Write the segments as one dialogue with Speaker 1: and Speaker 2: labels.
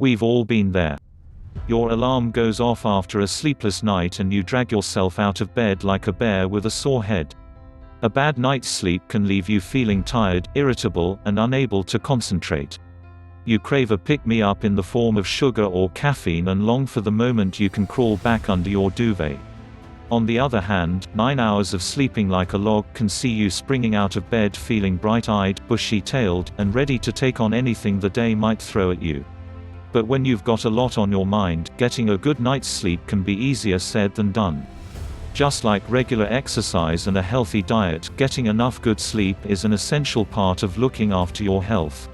Speaker 1: We've all been there. Your alarm goes off after a sleepless night and you drag yourself out of bed like a bear with a sore head. A bad night's sleep can leave you feeling tired, irritable, and unable to concentrate. You crave a pick-me-up in the form of sugar or caffeine and long for the moment you can crawl back under your duvet. On the other hand, 9 hours of sleeping like a log can see you springing out of bed feeling bright-eyed, bushy-tailed, and ready to take on anything the day might throw at you. But when you've got a lot on your mind, getting a good night's sleep can be easier said than done. Just like regular exercise and a healthy diet, getting enough good sleep is an essential part of looking after your health.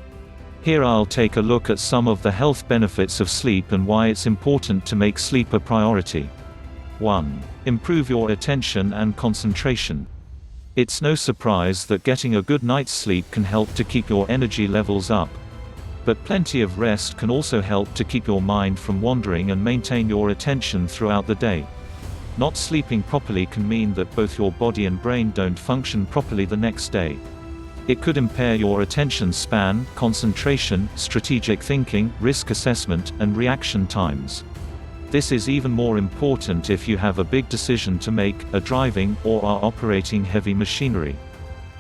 Speaker 1: Here I'll take a look at some of the health benefits of sleep and why it's important to make sleep a priority. 1. Improve your attention and concentration. It's no surprise that getting a good night's sleep can help to keep your energy levels up. But plenty of rest can also help to keep your mind from wandering and maintain your attention throughout the day. Not sleeping properly can mean that both your body and brain don't function properly the next day. It could impair your attention span, concentration, strategic thinking, risk assessment, and reaction times. This is even more important if you have a big decision to make, are driving, or are operating heavy machinery.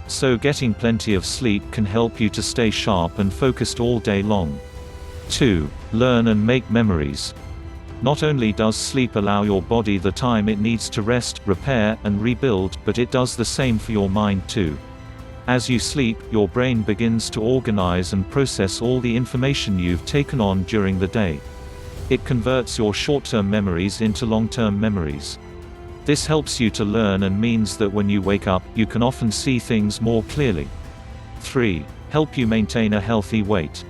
Speaker 1: So getting plenty of sleep can help you to stay sharp and focused all day long. 2. Learn and make memories. Not only does sleep allow your body the time it needs to rest, repair, and rebuild, but it does the same for your mind too. As you sleep, your brain begins to organize and process all the information you've taken on during the day. It converts your short-term memories into long-term memories. This helps you to learn and means that when you wake up, you can often see things more clearly. 3. Help you maintain a healthy weight.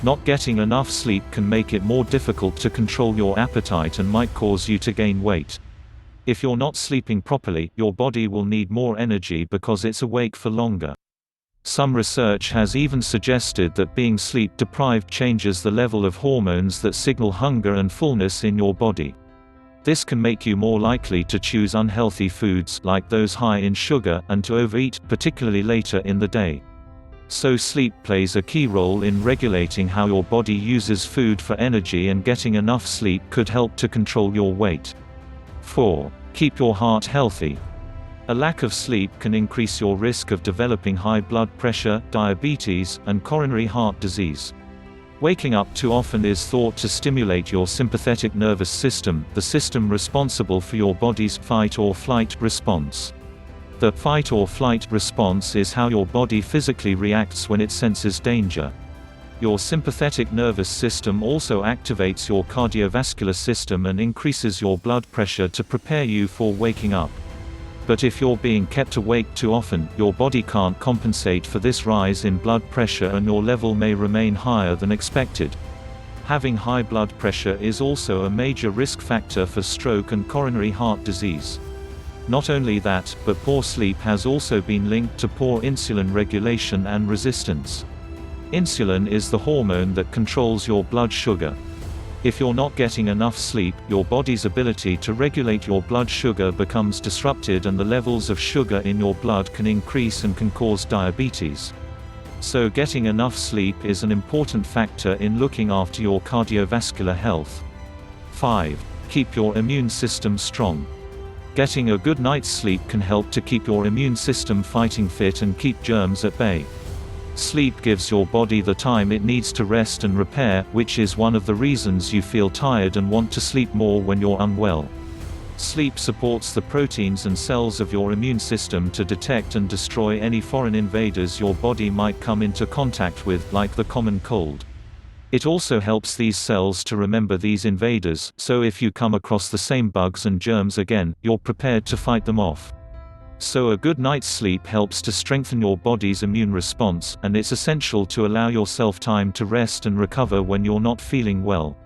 Speaker 1: Not getting enough sleep can make it more difficult to control your appetite and might cause you to gain weight. If you're not sleeping properly, your body will need more energy because it's awake for longer. Some research has even suggested that being sleep-deprived changes the level of hormones that signal hunger and fullness in your body. This can make you more likely to choose unhealthy foods, like those high in sugar, and to overeat, particularly later in the day. So sleep plays a key role in regulating how your body uses food for energy, and getting enough sleep could help to control your weight. 4. Keep your heart healthy. A lack of sleep can increase your risk of developing high blood pressure, diabetes, and coronary heart disease. Waking up too often is thought to stimulate your sympathetic nervous system, the system responsible for your body's fight or flight response. The fight or flight response is how your body physically reacts when it senses danger. Your sympathetic nervous system also activates your cardiovascular system and increases your blood pressure to prepare you for waking up. But if you're being kept awake too often, your body can't compensate for this rise in blood pressure and your level may remain higher than expected. Having high blood pressure is also a major risk factor for stroke and coronary heart disease. Not only that, but poor sleep has also been linked to poor insulin regulation and resistance. Insulin is the hormone that controls your blood sugar. If you're not getting enough sleep, your body's ability to regulate your blood sugar becomes disrupted and the levels of sugar in your blood can increase and can cause diabetes. So getting enough sleep is an important factor in looking after your cardiovascular health. 5. Keep your immune system strong. Getting a good night's sleep can help to keep your immune system fighting fit and keep germs at bay. Sleep gives your body the time it needs to rest and repair, which is one of the reasons you feel tired and want to sleep more when you're unwell. Sleep supports the proteins and cells of your immune system to detect and destroy any foreign invaders your body might come into contact with, like the common cold. It also helps these cells to remember these invaders, so if you come across the same bugs and germs again, you're prepared to fight them off. So a good night's sleep helps to strengthen your body's immune response, and it's essential to allow yourself time to rest and recover when you're not feeling well.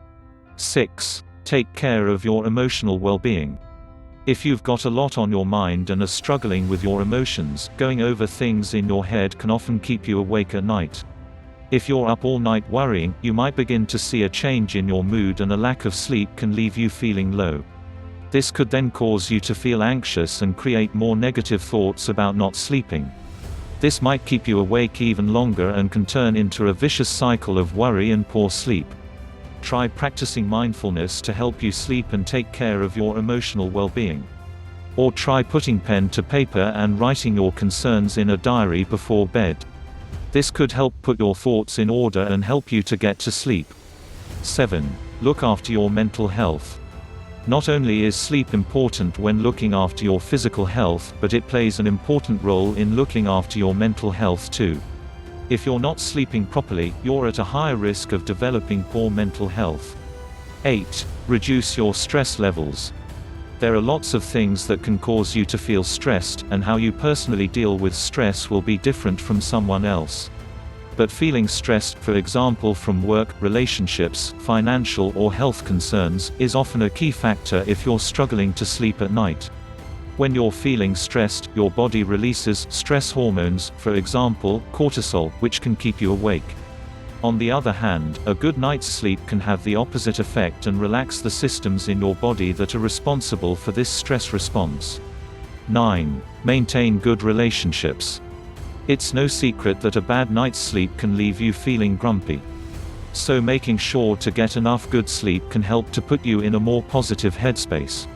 Speaker 1: 6. Take care of your emotional well-being. If you've got a lot on your mind and are struggling with your emotions, going over things in your head can often keep you awake at night. If you're up all night worrying, you might begin to see a change in your mood, and a lack of sleep can leave you feeling low. This could then cause you to feel anxious and create more negative thoughts about not sleeping. This might keep you awake even longer and can turn into a vicious cycle of worry and poor sleep. Try practicing mindfulness to help you sleep and take care of your emotional well-being. Or try putting pen to paper and writing your concerns in a diary before bed. This could help put your thoughts in order and help you to get to sleep. 7. Look after your mental health. Not only is sleep important when looking after your physical health, but it plays an important role in looking after your mental health too. If you're not sleeping properly, you're at a higher risk of developing poor mental health. 8. Reduce your stress levels. There are lots of things that can cause you to feel stressed, and how you personally deal with stress will be different from someone else. But feeling stressed, for example from work, relationships, financial or health concerns, is often a key factor if you're struggling to sleep at night. When you're feeling stressed, your body releases stress hormones, for example, cortisol, which can keep you awake. On the other hand, a good night's sleep can have the opposite effect and relax the systems in your body that are responsible for this stress response. 9. Maintain good relationships. It's no secret that a bad night's sleep can leave you feeling grumpy. So making sure to get enough good sleep can help to put you in a more positive headspace.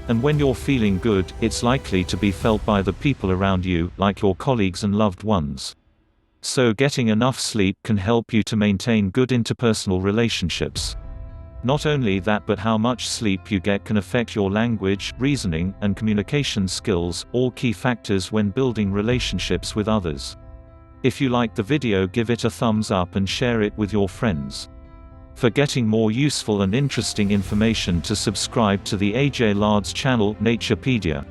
Speaker 1: And when you're feeling good, it's likely to be felt by the people around you, like your colleagues and loved ones. So getting enough sleep can help you to maintain good interpersonal relationships. Not only that, but how much sleep you get can affect your language, reasoning, and communication skills, all key factors when building relationships with others. If you liked the video, give it a thumbs up and share it with your friends. For getting more useful and interesting information, to subscribe to the AJ Lard's channel, Naturepedia.